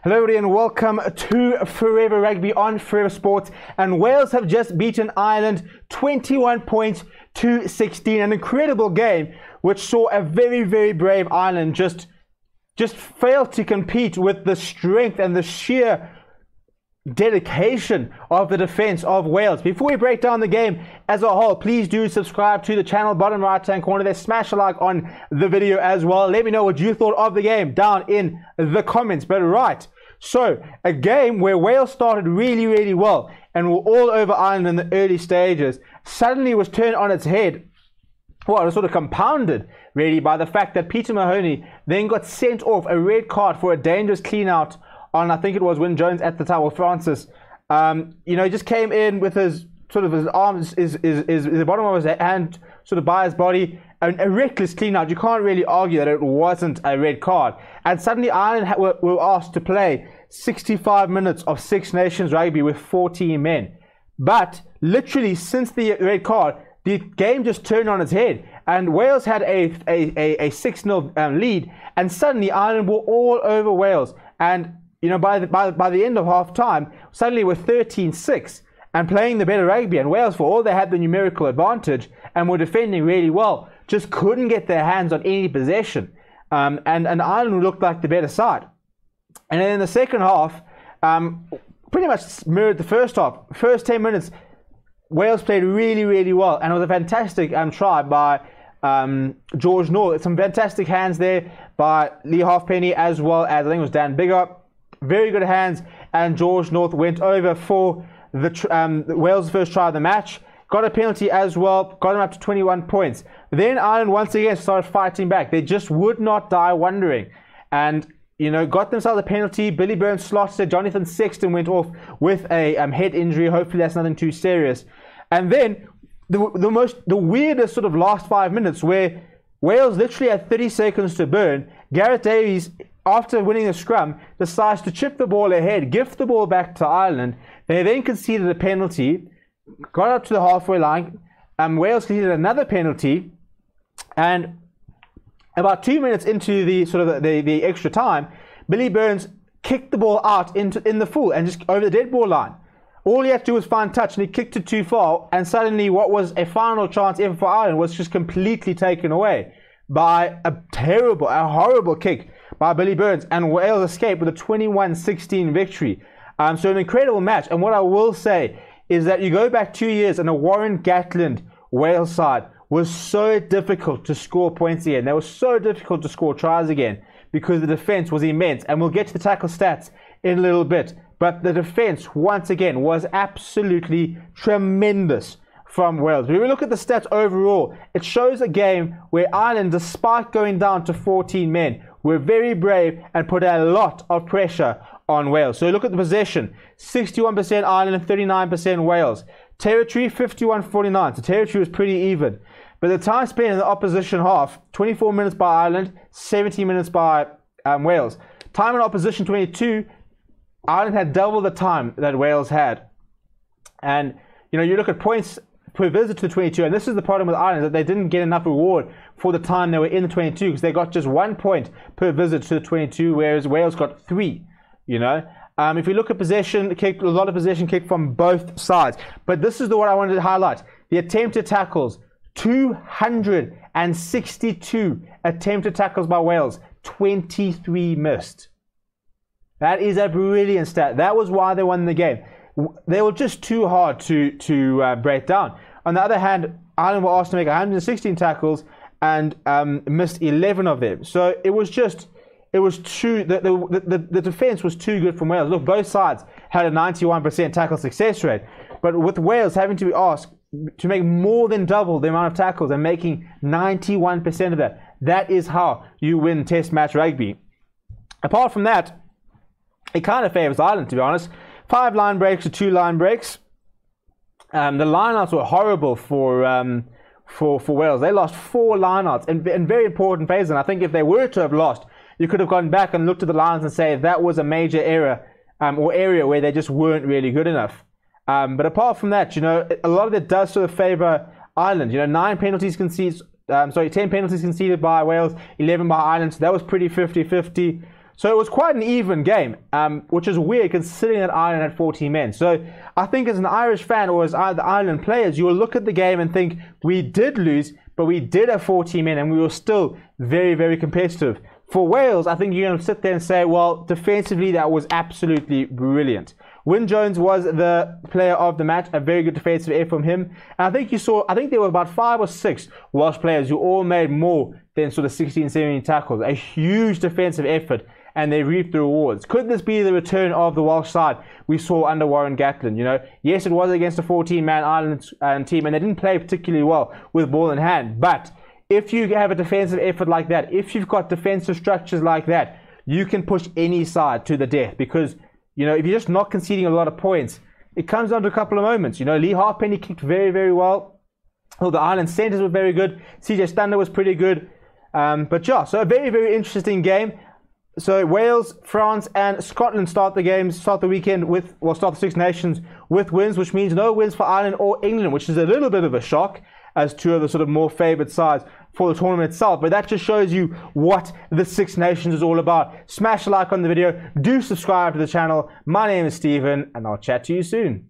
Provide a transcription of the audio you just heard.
Hello everybody and welcome to Forever Rugby on Forever Sports. And Wales have just beaten Ireland 21 points to 16. An incredible game which saw a very, very brave Ireland just fail to compete with the strength and the sheer dedication of the defense of Wales. Before we break down the game as a whole, please do subscribe to the channel, bottom right hand corner there, smash a like on the video as well. Let me know what you thought of the game down in the comments. But right, so a game where Wales started really, really well and were all over Ireland in the early stages, suddenly was turned on its head. Well, it was sort of compounded really by the fact that Peter Mahoney then got sent off a red card for a dangerous clean out on, I think it was Wyn Jones at the time, or Francis. He just came in with his arms, the bottom of his hand sort of by his body, and a reckless clean out. You can't really argue that it wasn't a red card. And suddenly Ireland were asked to play 65 minutes of Six Nations rugby with 14 men. But literally since the red card, the game just turned on its head, and Wales had a 6-0 lead, and suddenly Ireland were all over Wales. And by the end of half time, suddenly we're 13-6 and playing the better rugby. And Wales, for all they had the numerical advantage and were defending really well, just couldn't get their hands on any possession. And Ireland looked like the better side. And then in the second half, pretty much mirrored the first half. First 10 minutes, Wales played really, really well. And it was a fantastic try by George North. Some fantastic hands there by Lee Halfpenny, as well as, I think it was Dan Biggar. Very good hands, and George North went over for the Wales' first try of the match. Got a penalty as well, got him up to 21 points. Then Ireland once again started fighting back. They just would not die wondering, and got themselves a penalty. Billy Burns slotted it. Jonathan Sexton went off with a head injury. Hopefully that's nothing too serious. And then the weirdest sort of last 5 minutes, where Wales literally had 30 seconds to burn. Gareth Davies, after winning the scrum, decides to chip the ball ahead, gift the ball back to Ireland. They then conceded a penalty, got up to the halfway line. Wales conceded another penalty, and about 2 minutes into the extra time, Billy Burns kicked the ball out in the full and just over the dead ball line. All he had to do was find touch, and he kicked it too far, and suddenly what was a final chance ever for Ireland was just completely taken away by a horrible kick by Billy Burns, and Wales escaped with a 21-16 victory. So an incredible match. And what I will say is that you go back 2 years, and a Warren Gatland Wales side was so difficult to score points again. They were so difficult to score tries again because the defense was immense. And we'll get to the tackle stats in a little bit. But the defense, once again, was absolutely tremendous from Wales. When we look at the stats overall, it shows a game where Ireland, despite going down to 14 men, were very brave and put a lot of pressure on Wales. So look at the possession: 61% Ireland and 39% Wales. Territory 51-49, so territory was pretty even. But the time spent in the opposition half, 24 minutes by Ireland, 17 minutes by Wales. Time in opposition 22, Ireland had double the time that Wales had. And you look at points per visit to the 22, and this is the problem with Ireland, that they didn't get enough reward for the time they were in the 22, because they got just 1 point per visit to the 22, whereas Wales got 3. If you look at possession kick, a lot of possession kick from both sides. But this is what I wanted to highlight: the attempted tackles. 262 attempted tackles by Wales, 23 missed. That is a brilliant stat. That was why they won the game. They were just too hard to break down. On the other hand, Ireland were asked to make 116 tackles and missed 11 of them. So it was too. The defense was too good from Wales. Look, both sides had a 91% tackle success rate, but with Wales having to be asked to make more than double the amount of tackles and making 91% of that is how you win Test match rugby. Apart from that, it kind of favors Ireland, to be honest. 5 line breaks to 2 line breaks. The lineouts were horrible for Wales. They lost 4 lineouts in very important phases. And I think if they were to have lost, you could have gone back and looked at the lines and say that was a major error or area where they just weren't really good enough. But apart from that, a lot of it does sort of favor Ireland. 10 penalties conceded by Wales, 11 by Ireland. So that was pretty 50-50. So it was quite an even game, which is weird considering that Ireland had 14 men. So I think as an Irish fan or as the Ireland players, you will look at the game and think we did lose, but we did have 14 men and we were still very, very competitive. For Wales, I think you're going to sit there and say, well, defensively, that was absolutely brilliant. Wyn Jones was the player of the match, a very good defensive effort from him. And I think there were about 5 or 6 Welsh players who all made more than sort of 16, 17 tackles. A huge defensive effort, and they reaped the rewards. Could this be the return of the Welsh side we saw under Warren Gatland? You know, yes, it was against a 14-man Ireland team, and they didn't play particularly well with ball in hand. But if you have a defensive effort like that, if you've got defensive structures like that, you can push any side to the death. Because, you know, if you're just not conceding a lot of points, it comes down to a couple of moments. You know, Lee Halfpenny kicked very, very well. Well, the Ireland centres were very good. CJ Stander was pretty good. But yeah, so a very, very interesting game. So Wales, France, and Scotland start the weekend with, well, start the Six Nations with wins, which means no wins for Ireland or England, which is a little bit of a shock as two of the sort of more favoured sides for the tournament itself. But that just shows you what the Six Nations is all about. Smash a like on the video. Do subscribe to the channel. My name is Stephen, and I'll chat to you soon.